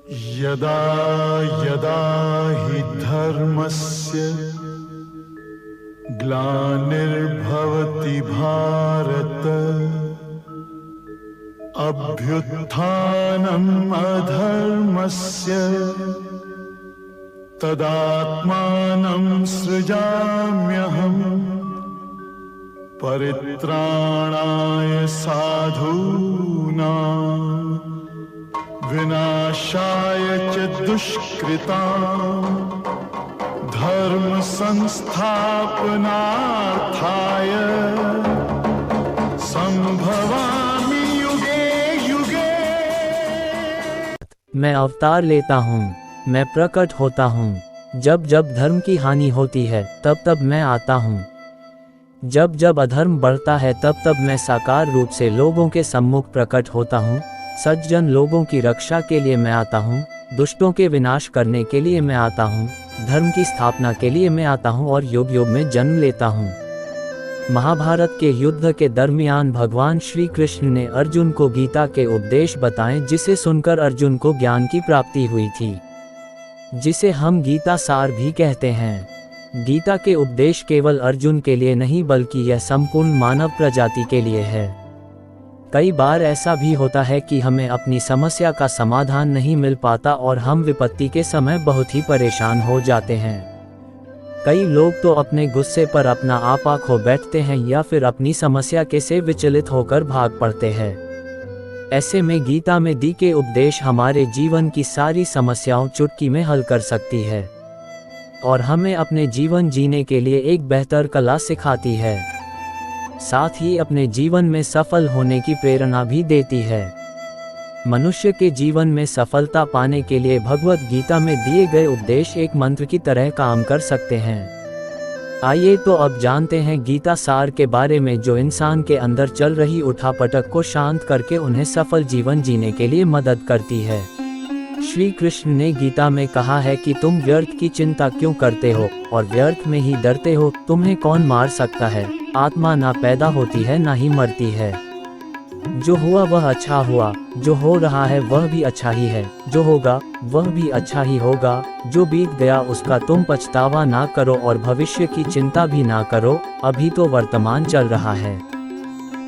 यदा यदा हि धर्मस्य ग्लानिर्भवति भारत अभ्युत्थानम् अधर्मस्य तदात्मानं सृजाम्यहम् परित्राणाय साधूनां विनाशाय च दुष्कृतां धर्म संस्थापनार्थाय संभवामि युगे युगे। मैं अवतार लेता हूँ, मैं प्रकट होता हूँ। जब जब धर्म की हानि होती है तब तब मैं आता हूँ। जब जब अधर्म बढ़ता है तब तब मैं साकार रूप से लोगों के सम्मुख प्रकट होता हूँ। सज्जन लोगों की रक्षा के लिए मैं आता हूँ, दुष्टों के विनाश करने के लिए मैं आता हूँ, धर्म की स्थापना के लिए मैं आता हूँ और युग युग में जन्म लेता हूँ। महाभारत के युद्ध के दरमियान भगवान श्री कृष्ण ने अर्जुन को गीता के उपदेश बताएं, जिसे सुनकर अर्जुन को ज्ञान की प्राप्ति हुई थी, जिसे हम गीता सार भी कहते हैं। गीता के उपदेश केवल अर्जुन के लिए नहीं बल्कि यह संपूर्ण मानव प्रजाति के लिए है। कई बार ऐसा भी होता है कि हमें अपनी समस्या का समाधान नहीं मिल पाता और हम विपत्ति के समय बहुत ही परेशान हो जाते हैं। कई लोग तो अपने गुस्से पर अपना आपा खो बैठते हैं या फिर अपनी समस्या के से विचलित होकर भाग पड़ते हैं। ऐसे में गीता में दी के उपदेश हमारे जीवन की सारी समस्याओं चुटकी में हल कर सकती है और हमें अपने जीवन जीने के लिए एक बेहतर कला सिखाती है, साथ ही अपने जीवन में सफल होने की प्रेरणा भी देती है। मनुष्य के जीवन में सफलता पाने के लिए भगवत गीता में दिए गए उपदेश एक मंत्र की तरह काम कर सकते हैं। आइए तो अब जानते हैं गीता सार के बारे में, जो इंसान के अंदर चल रही उठापटक को शांत करके उन्हें सफल जीवन जीने के लिए मदद करती है। श्री कृष्ण ने गीता में कहा है कि तुम व्यर्थ की चिंता क्यों करते हो और व्यर्थ में ही डरते हो। तुम्हें कौन मार सकता है? आत्मा ना पैदा होती है ना ही मरती है। जो हुआ वह अच्छा हुआ, जो हो रहा है वह भी अच्छा ही है, जो होगा वह भी अच्छा ही होगा। जो बीत गया उसका तुम पछतावा ना करो और भविष्य की चिंता भी ना करो, अभी तो वर्तमान चल रहा है।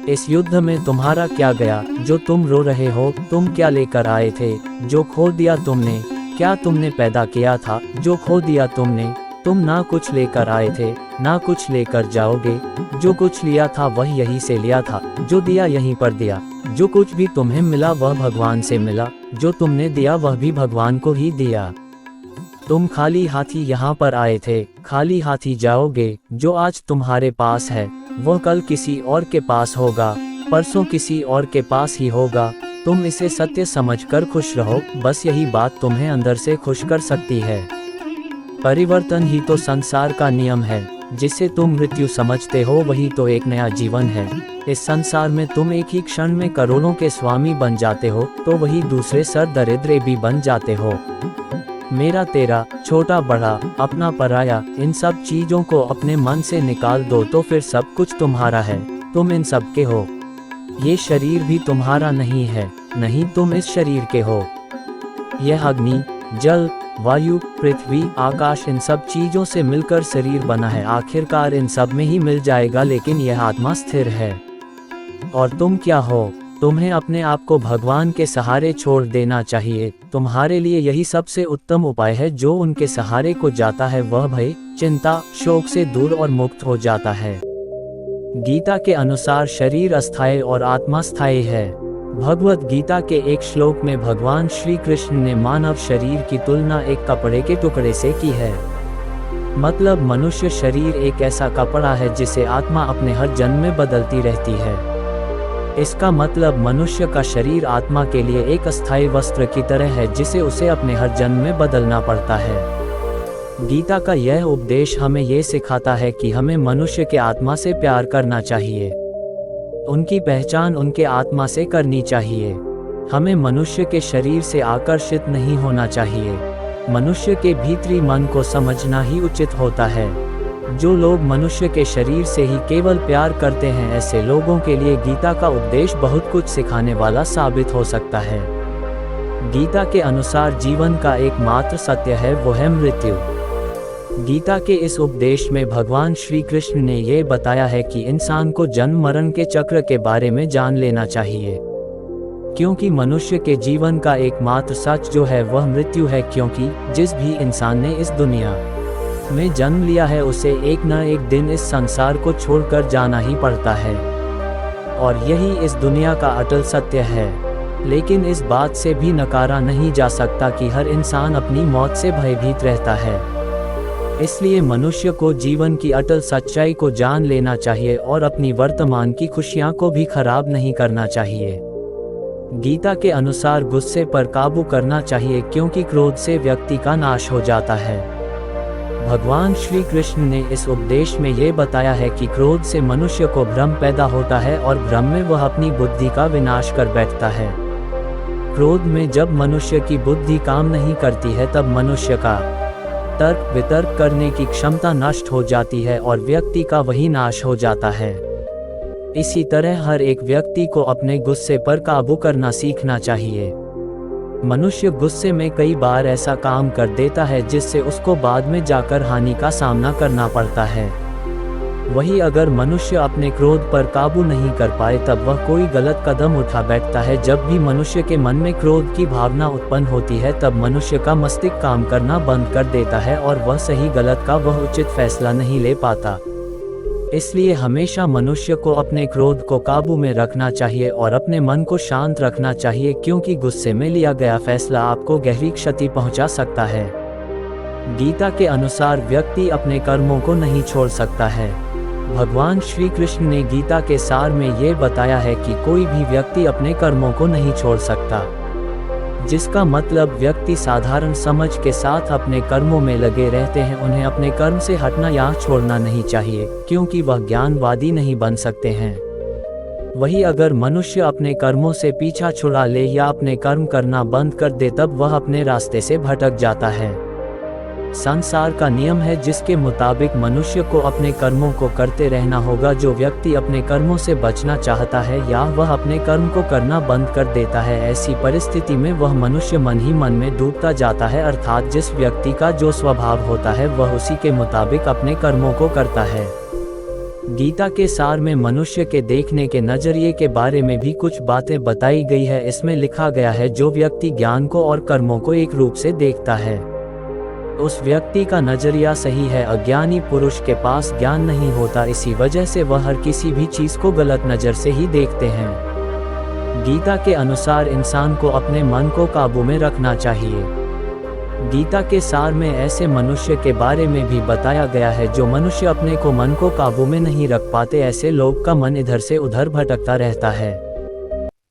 इस युद्ध में तुम्हारा क्या गया जो तुम रो रहे हो? तुम क्या लेकर आए थे जो खो दिया तुमने? क्या तुमने पैदा किया था जो खो दिया तुमने? तुम ना कुछ लेकर आए थे ना कुछ लेकर जाओगे। जो कुछ लिया था वह यहीं से लिया था, जो दिया यहीं पर दिया। जो कुछ भी तुम्हें मिला वह भगवान से मिला, जो तुमने दिया वह भी भगवान को ही दिया। तुम खाली हाथी यहाँ पर आए थे, खाली हाथी जाओगे। जो आज तुम्हारे पास है वह कल किसी और के पास होगा, परसों किसी और के पास ही होगा। तुम इसे सत्य समझकर खुश रहो, बस यही बात तुम्हें अंदर से खुश कर सकती है। परिवर्तन ही तो संसार का नियम है। जिसे तुम मृत्यु समझते हो वही तो एक नया जीवन है। इस संसार में तुम एक ही क्षण में करोड़ों के स्वामी बन जाते हो तो वही दूसरे सर दरिद्रे भी बन जाते हो। मेरा तेरा, छोटा बड़ा, अपना पराया, इन सब चीजों को अपने मन से निकाल दो तो फिर सब कुछ तुम्हारा है। तुम इन सब के हो। ये शरीर भी तुम्हारा नहीं है, नहीं तुम इस शरीर के हो। यह अग्नि, जल, वायु, पृथ्वी, आकाश, इन सब चीजों से मिलकर शरीर बना है। आखिरकार इन सब में ही मिल जाएगा, लेकिन यह आत्मा स्थिर है। और तुम क्या हो? तुम्हें अपने आप को भगवान के सहारे छोड़ देना चाहिए। तुम्हारे लिए यही सबसे उत्तम उपाय है। जो उनके सहारे को जाता है वह भय, चिंता, शोक से दूर और मुक्त हो जाता है। गीता के अनुसार शरीर अस्थायी और आत्मा स्थायी है। भगवत गीता के एक श्लोक में भगवान श्री कृष्ण ने मानव शरीर की तुलना एक कपड़े के टुकड़े से की है। मतलब मनुष्य शरीर एक ऐसा कपड़ा है जिसे आत्मा अपने हर जन्म में बदलती रहती है। इसका मतलब मनुष्य का शरीर आत्मा के लिए एक अस्थायी वस्त्र की तरह है जिसे उसे अपने हर जन्म में बदलना पड़ता है। गीता का यह उपदेश हमें ये सिखाता है कि हमें मनुष्य के आत्मा से प्यार करना चाहिए। उनकी पहचान उनके आत्मा से करनी चाहिए। हमें मनुष्य के शरीर से आकर्षित नहीं होना चाहिए। मनुष्य के भीतरी मन को समझना ही उचित होता है। जो लोग मनुष्य के शरीर से ही केवल प्यार करते हैं, ऐसे लोगों के लिए गीता का उपदेश बहुत कुछ सिखाने वाला साबित हो सकता है। गीता के अनुसार जीवन का एकमात्र सत्य है वो है मृत्यु। गीता के इस उपदेश में भगवान श्री कृष्ण ने ये बताया है कि इंसान को जन्म मरण के चक्र के बारे में जान लेना चाहिए, क्योंकि मनुष्य के जीवन का एकमात्र सच जो है वह मृत्यु है। क्योंकि जिस भी इंसान ने इस दुनिया में जन्म लिया है उसे एक न एक दिन इस संसार को छोड़कर जाना ही पड़ता है, और यही इस दुनिया का अटल सत्य है। लेकिन इस बात से भी नकारा नहीं जा सकता कि हर इंसान अपनी मौत से भयभीत रहता है। इसलिए मनुष्य को जीवन की अटल सच्चाई को जान लेना चाहिए और अपनी वर्तमान की खुशियां को भी खराब नहीं करना चाहिए। गीता के अनुसार गुस्से पर काबू करना चाहिए, क्योंकि क्रोध से व्यक्ति का नाश हो जाता है। भगवान श्री कृष्ण ने इस उपदेश में ये बताया है कि क्रोध से मनुष्य को भ्रम पैदा होता है और भ्रम में वह अपनी बुद्धि का विनाश कर बैठता है। क्रोध में जब मनुष्य की बुद्धि काम नहीं करती है तब मनुष्य का तर्क वितर्क करने की क्षमता नष्ट हो जाती है और व्यक्ति का वही नाश हो जाता है। इसी तरह हर एक व्यक्ति को अपने गुस्से पर काबू करना सीखना चाहिए। मनुष्य गुस्से में कई बार ऐसा काम कर देता है जिससे उसको बाद में जाकर हानि का सामना करना पड़ता है। वही अगर मनुष्य अपने क्रोध पर काबू नहीं कर पाए तब वह कोई गलत कदम उठा बैठता है। जब भी मनुष्य के मन में क्रोध की भावना उत्पन्न होती है तब मनुष्य का मस्तिष्क काम करना बंद कर देता है और वह सही गलत का वह उचित फैसला नहीं ले पाता। इसलिए हमेशा मनुष्य को अपने क्रोध को काबू में रखना चाहिए और अपने मन को शांत रखना चाहिए, क्योंकि गुस्से में लिया गया फैसला आपको गहरी क्षति पहुंचा सकता है। गीता के अनुसार व्यक्ति अपने कर्मों को नहीं छोड़ सकता है। भगवान श्री कृष्ण ने गीता के सार में ये बताया है कि कोई भी व्यक्ति अपने कर्मों को नहीं छोड़ सकता, जिसका मतलब व्यक्ति साधारण समझ के साथ अपने कर्मों में लगे रहते हैं। उन्हें अपने कर्म से हटना या छोड़ना नहीं चाहिए, क्योंकि वह ज्ञानवादी नहीं बन सकते हैं। वही अगर मनुष्य अपने कर्मों से पीछा छुड़ा ले या अपने कर्म करना बंद कर दे तब वह अपने रास्ते से भटक जाता है। संसार का नियम है जिसके मुताबिक मनुष्य को अपने कर्मों को करते रहना होगा। जो व्यक्ति अपने कर्मों से बचना चाहता है या वह अपने कर्म को करना बंद कर देता है, ऐसी परिस्थिति में वह मनुष्य मन ही मन में डूबता जाता है। अर्थात जिस व्यक्ति का जो स्वभाव होता है वह उसी के मुताबिक अपने कर्मों को करता है। गीता के सार में मनुष्य के देखने के नजरिए के बारे में भी कुछ बातें बताई गई है। इसमें लिखा गया है, जो व्यक्ति ज्ञान को और कर्मों को एक रूप से देखता है उस व्यक्ति का नजरिया सही है। अज्ञानी पुरुष के पास ज्ञान नहीं होता, इसी वजह से वह हर किसी भी चीज को गलत नजर से ही देखते हैं। गीता के अनुसार इंसान को अपने मन को काबू में रखना चाहिए। गीता के सार में ऐसे मनुष्य के बारे में भी बताया गया है जो मनुष्य अपने को मन को काबू में नहीं रख पाते। ऐसे लोग का मन इधर से उधर भटकता रहता है।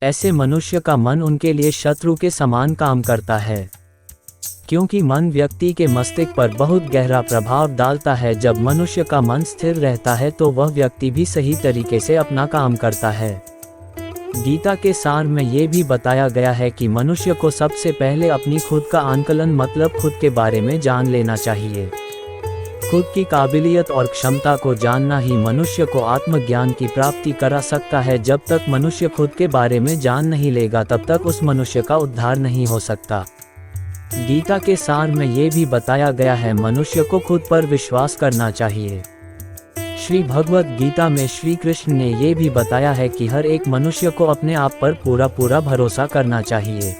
ऐसे मनुष्य का मन उनके लिए शत्रु के समान काम करता है, क्योंकि मन व्यक्ति के मस्तिष्क पर बहुत गहरा प्रभाव डालता है। जब मनुष्य का मन स्थिर रहता है तो वह व्यक्ति भी सही तरीके से अपना काम करता है। गीता के सार में ये भी बताया गया है कि मनुष्य को सबसे पहले अपनी खुद का आंकलन मतलब खुद के बारे में जान लेना चाहिए। खुद की काबिलियत और क्षमता को जानना ही मनुष्य को आत्मज्ञान की प्राप्ति करा सकता है। जब तक मनुष्य खुद के बारे में जान नहीं लेगा तब तक उस मनुष्य का उद्धार नहीं हो सकता। गीता के सार में ये भी बताया गया है, मनुष्य को खुद पर विश्वास करना चाहिए। श्री भगवत गीता में श्री कृष्ण ने ये भी बताया है कि हर एक मनुष्य को अपने आप पर पूरा भरोसा करना चाहिए,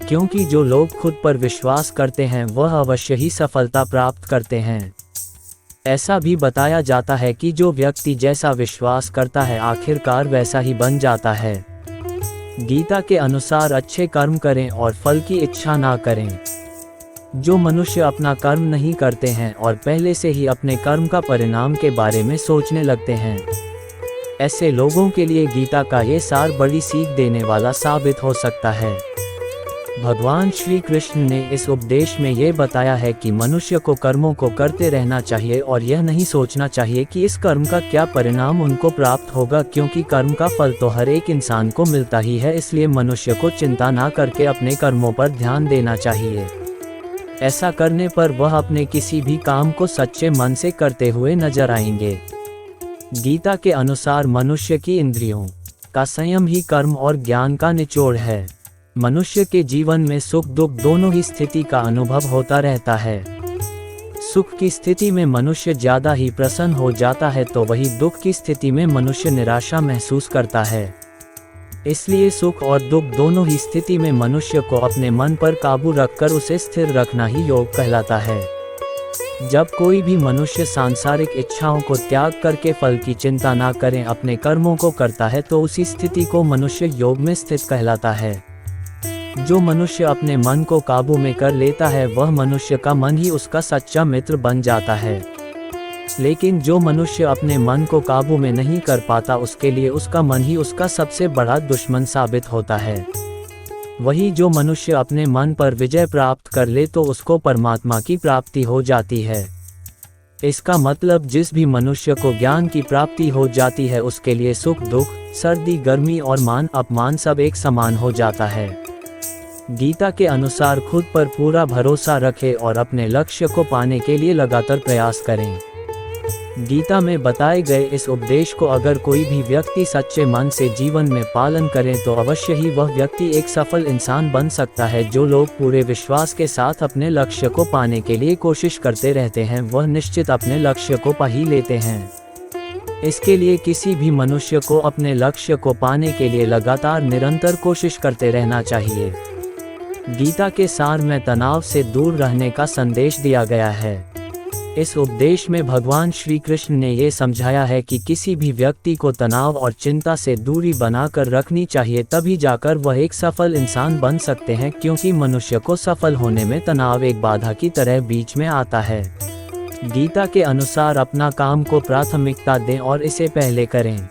क्योंकि जो लोग खुद पर विश्वास करते हैं वह अवश्य ही सफलता प्राप्त करते हैं। ऐसा भी बताया जाता है कि जो व्यक्ति जैसा विश्वास करता है आखिरकार वैसा ही बन जाता है। गीता के अनुसार अच्छे कर्म करें और फल की इच्छा ना करें। जो मनुष्य अपना कर्म नहीं करते हैं और पहले से ही अपने कर्म का परिणाम के बारे में सोचने लगते हैं, ऐसे लोगों के लिए गीता का ये सार बड़ी सीख देने वाला साबित हो सकता है। भगवान श्री कृष्ण ने इस उपदेश में ये बताया है कि मनुष्य को कर्मों को करते रहना चाहिए और यह नहीं सोचना चाहिए कि इस कर्म का क्या परिणाम उनको प्राप्त होगा, क्योंकि कर्म का फल तो हर एक इंसान को मिलता ही है। इसलिए मनुष्य को चिंता ना करके अपने कर्मों पर ध्यान देना चाहिए। ऐसा करने पर वह अपने किसी भी काम को सच्चे मन से करते हुए नजर आएंगे। गीता के अनुसार मनुष्य की इंद्रियों का संयम ही कर्म और ज्ञान का निचोड़ है। मनुष्य के जीवन में सुख दुख दोनों ही स्थिति का अनुभव होता रहता है। सुख की स्थिति में मनुष्य ज़्यादा ही प्रसन्न हो जाता है तो वही दुख की स्थिति में मनुष्य निराशा महसूस करता है। इसलिए सुख और दुख दोनों ही स्थिति में मनुष्य को अपने मन पर काबू रखकर उसे स्थिर रखना ही योग कहलाता है। जब कोई भी मनुष्य सांसारिक इच्छाओं को त्याग करके फल की चिंता ना करें अपने कर्मों को करता है तो उसी स्थिति को मनुष्य योग में स्थित कहलाता है। जो मनुष्य अपने मन को काबू में कर लेता है वह मनुष्य का मन ही उसका सच्चा मित्र बन जाता है। लेकिन जो मनुष्य अपने मन को काबू में नहीं कर पाता उसके लिए उसका मन ही उसका सबसे बड़ा दुश्मन साबित होता है। वही जो मनुष्य अपने मन पर विजय प्राप्त कर ले तो उसको परमात्मा की प्राप्ति हो जाती है। इसका मतलब जिस भी मनुष्य को ज्ञान की प्राप्ति हो जाती है उसके लिए सुख दुख, सर्दी गर्मी और मान अपमान सब एक समान हो जाता है। गीता के अनुसार खुद पर पूरा भरोसा रखें और अपने लक्ष्य को पाने के लिए लगातार प्रयास करें। गीता में बताए गए इस उपदेश को अगर कोई भी व्यक्ति सच्चे मन से जीवन में पालन करे तो अवश्य ही वह व्यक्ति एक सफल इंसान बन सकता है। जो लोग पूरे विश्वास के साथ अपने लक्ष्य को पाने के लिए कोशिश करते रहते हैं वह निश्चित अपने लक्ष्य को पा ही लेते हैं। इसके लिए किसी भी मनुष्य को अपने लक्ष्य को पाने के लिए लगातार निरंतर कोशिश करते रहना चाहिए। गीता के सार में तनाव से दूर रहने का संदेश दिया गया है। इस उपदेश में भगवान श्री कृष्ण ने ये समझाया है कि किसी भी व्यक्ति को तनाव और चिंता से दूरी बनाकर रखनी चाहिए, तभी जाकर वह एक सफल इंसान बन सकते हैं, क्योंकि मनुष्य को सफल होने में तनाव एक बाधा की तरह बीच में आता है। गीता के अनुसार अपना काम को प्राथमिकता दें और इसे पहले करें।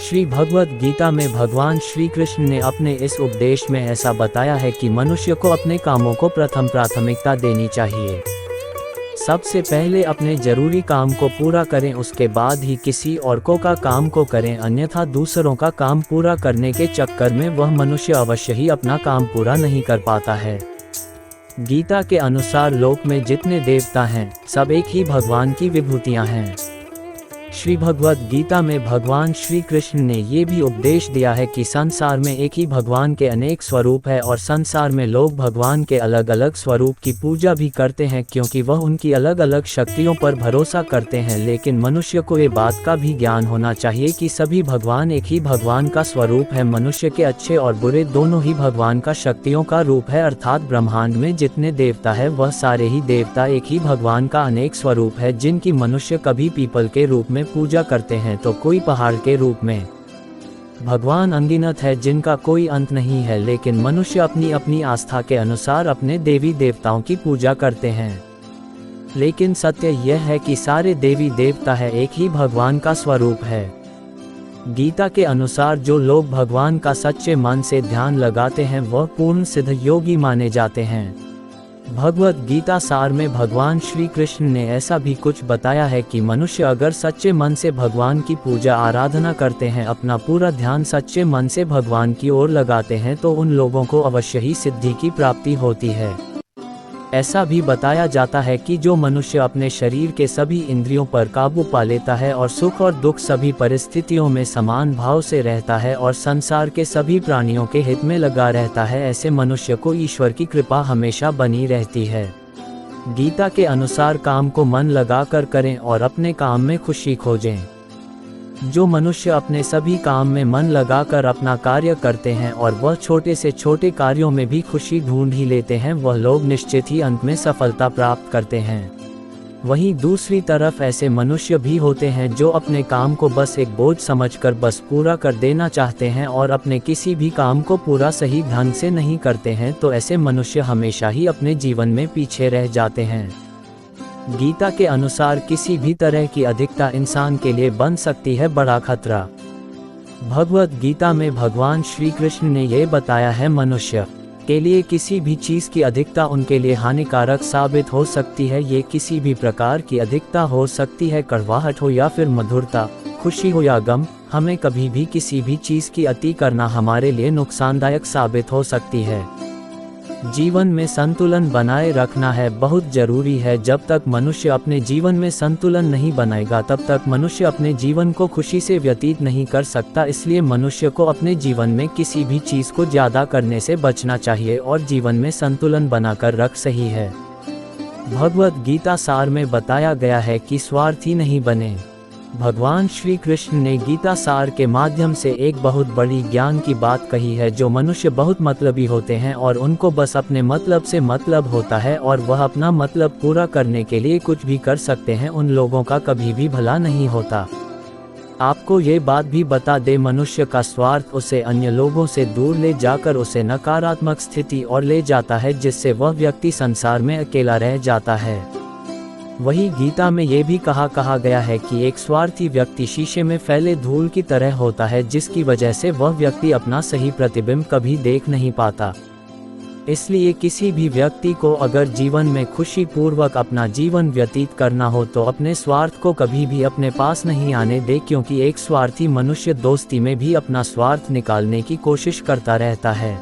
श्री भगवद गीता में भगवान श्री कृष्ण ने अपने इस उपदेश में ऐसा बताया है कि मनुष्य को अपने कामों को प्रथम प्राथमिकता देनी चाहिए। सबसे पहले अपने जरूरी काम को पूरा करें, उसके बाद ही किसी और का काम को करें, अन्यथा दूसरों का काम पूरा करने के चक्कर में वह मनुष्य अवश्य ही अपना काम पूरा नहीं कर पाता है। गीता के अनुसार लोक में जितने देवता हैं सब एक ही भगवान की विभूतियां हैं। श्री भगवद गीता में भगवान श्री कृष्ण ने ये भी उपदेश दिया है कि संसार में एक ही भगवान के अनेक स्वरूप है और संसार में लोग भगवान के अलग अलग स्वरूप की पूजा भी करते हैं, क्योंकि वह उनकी अलग अलग शक्तियों पर भरोसा करते हैं। लेकिन मनुष्य को ये बात का भी ज्ञान होना चाहिए कि सभी भगवान एक ही भगवान का स्वरूप है। मनुष्य के अच्छे और बुरे दोनों ही भगवान का शक्तियों का रूप है, अर्थात ब्रह्मांड में जितने देवता है वह सारे ही देवता एक ही भगवान का अनेक स्वरूप है, जिनकी मनुष्य कभी पीपल के रूप में पूजा करते हैं तो कोई पहाड़ के रूप में। भगवान अनगिनत है जिनका कोई अंत नहीं है, लेकिन मनुष्य अपनी अपनी आस्था के अनुसार अपने देवी देवताओं की पूजा करते हैं। लेकिन सत्य यह है कि सारे देवी देवता है एक ही भगवान का स्वरूप है। गीता के अनुसार जो लोग भगवान का सच्चे मन से ध्यान लगाते हैं वह पूर्ण सिद्ध योगी माने जाते हैं। भगवद गीता सार में भगवान श्री कृष्ण ने ऐसा भी कुछ बताया है कि मनुष्य अगर सच्चे मन से भगवान की पूजा आराधना करते हैं, अपना पूरा ध्यान सच्चे मन से भगवान की ओर लगाते हैं तो उन लोगों को अवश्य ही सिद्धि की प्राप्ति होती है। ऐसा भी बताया जाता है कि जो मनुष्य अपने शरीर के सभी इंद्रियों पर काबू पा लेता है और सुख और दुख सभी परिस्थितियों में समान भाव से रहता है और संसार के सभी प्राणियों के हित में लगा रहता है, ऐसे मनुष्य को ईश्वर की कृपा हमेशा बनी रहती है। गीता के अनुसार काम को मन लगाकर करें और अपने काम में खुशी खोजें। जो मनुष्य अपने सभी काम में मन लगाकर अपना कार्य करते हैं और वह छोटे से छोटे कार्यों में भी खुशी ढूंढ ही लेते हैं, वह लोग निश्चित ही अंत में सफलता प्राप्त करते हैं। वहीं दूसरी तरफ ऐसे मनुष्य भी होते हैं जो अपने काम को बस एक बोझ समझकर बस पूरा कर देना चाहते हैं और अपने किसी भी काम को पूरा सही ढंग से नहीं करते हैं, तो ऐसे मनुष्य हमेशा ही अपने जीवन में पीछे रह जाते हैं। गीता के अनुसार किसी भी तरह की अधिकता इंसान के लिए बन सकती है बड़ा खतरा। भगवद गीता में भगवान श्री कृष्ण ने यह बताया है, मनुष्य के लिए किसी भी चीज़ की अधिकता उनके लिए हानिकारक साबित हो सकती है। ये किसी भी प्रकार की अधिकता हो सकती है, कड़वाहट हो या फिर मधुरता, खुशी हो या गम। हमें कभी भी किसी भी चीज़ की अति करना हमारे लिए नुकसानदायक साबित हो सकती है। जीवन में संतुलन बनाए रखना है बहुत जरूरी है। जब तक मनुष्य अपने जीवन में संतुलन नहीं बनाएगा तब तक मनुष्य अपने जीवन को खुशी से व्यतीत नहीं कर सकता। इसलिए मनुष्य को अपने जीवन में किसी भी चीज़ को ज़्यादा करने से बचना चाहिए और जीवन में संतुलन बनाकर रख सही है। भगवद गीता सार में बताया गया है कि स्वार्थी नहीं बने। भगवान श्री कृष्ण ने गीता सार के माध्यम से एक बहुत बड़ी ज्ञान की बात कही है। जो मनुष्य बहुत मतलबी होते हैं और उनको बस अपने मतलब से मतलब होता है और वह अपना मतलब पूरा करने के लिए कुछ भी कर सकते हैं, उन लोगों का कभी भी भला नहीं होता। आपको ये बात भी बता दे, मनुष्य का स्वार्थ उसे अन्य लोगों से दूर ले जाकर उसे नकारात्मक स्थिति और ले जाता है, जिससे वह व्यक्ति संसार में अकेला रह जाता है। वही गीता में ये भी कहा गया है कि एक स्वार्थी व्यक्ति शीशे में फैले धूल की तरह होता है, जिसकी वजह से वह व्यक्ति अपना सही प्रतिबिंब कभी देख नहीं पाता। इसलिए किसी भी व्यक्ति को अगर जीवन में खुशी पूर्वक अपना जीवन व्यतीत करना हो तो अपने स्वार्थ को कभी भी अपने पास नहीं आने दे, क्योंकि एक स्वार्थी मनुष्य दोस्ती में भी अपना स्वार्थ निकालने की कोशिश करता रहता है।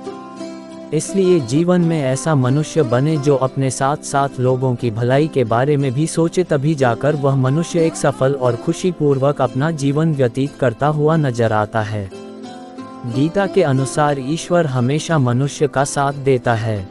इसलिए जीवन में ऐसा मनुष्य बने जो अपने साथ साथ लोगों की भलाई के बारे में भी सोचे, तभी जाकर वह मनुष्य एक सफल और खुशीपूर्वक अपना जीवन व्यतीत करता हुआ नजर आता है। गीता के अनुसार ईश्वर हमेशा मनुष्य का साथ देता है।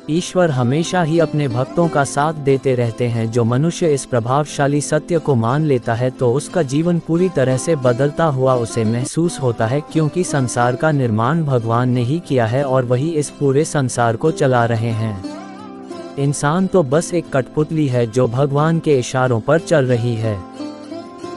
ईश्वर हमेशा ही अपने भक्तों का साथ देते रहते हैं। जो मनुष्य इस प्रभावशाली सत्य को मान लेता है तो उसका जीवन पूरी तरह से बदलता हुआ उसे महसूस होता है, क्योंकि संसार का निर्माण भगवान ने ही किया है और वही इस पूरे संसार को चला रहे हैं। इंसान तो बस एक कठपुतली है जो भगवान के इशारों पर चल रही है।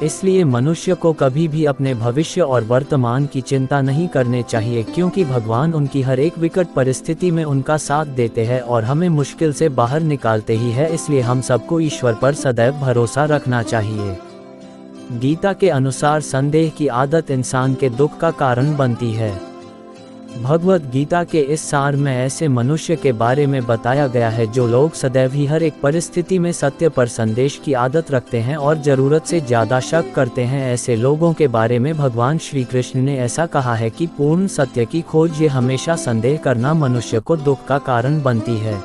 इसलिए मनुष्य को कभी भी अपने भविष्य और वर्तमान की चिंता नहीं करनी चाहिए, क्योंकि भगवान उनकी हर एक विकट परिस्थिति में उनका साथ देते हैं और हमें मुश्किल से बाहर निकालते ही है। इसलिए हम सबको ईश्वर पर सदैव भरोसा रखना चाहिए। गीता के अनुसार संदेह की आदत इंसान के दुख का कारण बनती है। भगवद गीता के इस सार में ऐसे मनुष्य के बारे में बताया गया है जो लोग सदैव ही हर एक परिस्थिति में सत्य पर संदेश की आदत रखते हैं और ज़रूरत से ज़्यादा शक करते हैं। ऐसे लोगों के बारे में भगवान श्री कृष्ण ने ऐसा कहा है कि पूर्ण सत्य की खोज ये हमेशा संदेह करना मनुष्य को दुख का कारण बनती है।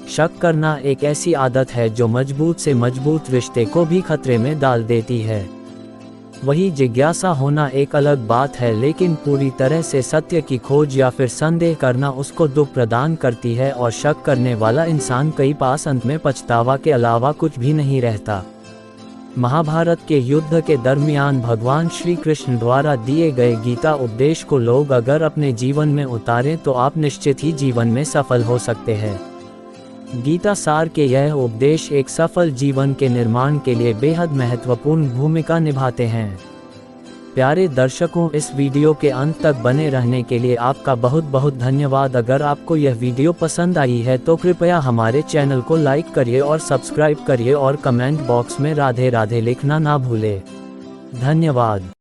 शक करना एक ऐसी आदत है जो मजबूत से मजबूत रिश्ते को भी खतरे में डाल देती है। वही जिज्ञासा होना एक अलग बात है, लेकिन पूरी तरह से सत्य की खोज या फिर संदेह करना उसको दुख प्रदान करती है और शक करने वाला इंसान कई पास अंत में पछतावा के अलावा कुछ भी नहीं रहता। महाभारत के युद्ध के दरमियान भगवान श्री कृष्ण द्वारा दिए गए गीता उपदेश को लोग अगर अपने जीवन में उतारें तो आप निश्चित ही जीवन में सफल हो सकते हैं। गीता सार के यह उपदेश एक सफल जीवन के निर्माण के लिए बेहद महत्वपूर्ण भूमिका निभाते हैं। प्यारे दर्शकों, इस वीडियो के अंत तक बने रहने के लिए आपका बहुत बहुत धन्यवाद। अगर आपको यह वीडियो पसंद आई है तो कृपया हमारे चैनल को लाइक करिए और सब्सक्राइब करिए और कमेंट बॉक्स में राधे राधे लिखना ना भूलें। धन्यवाद।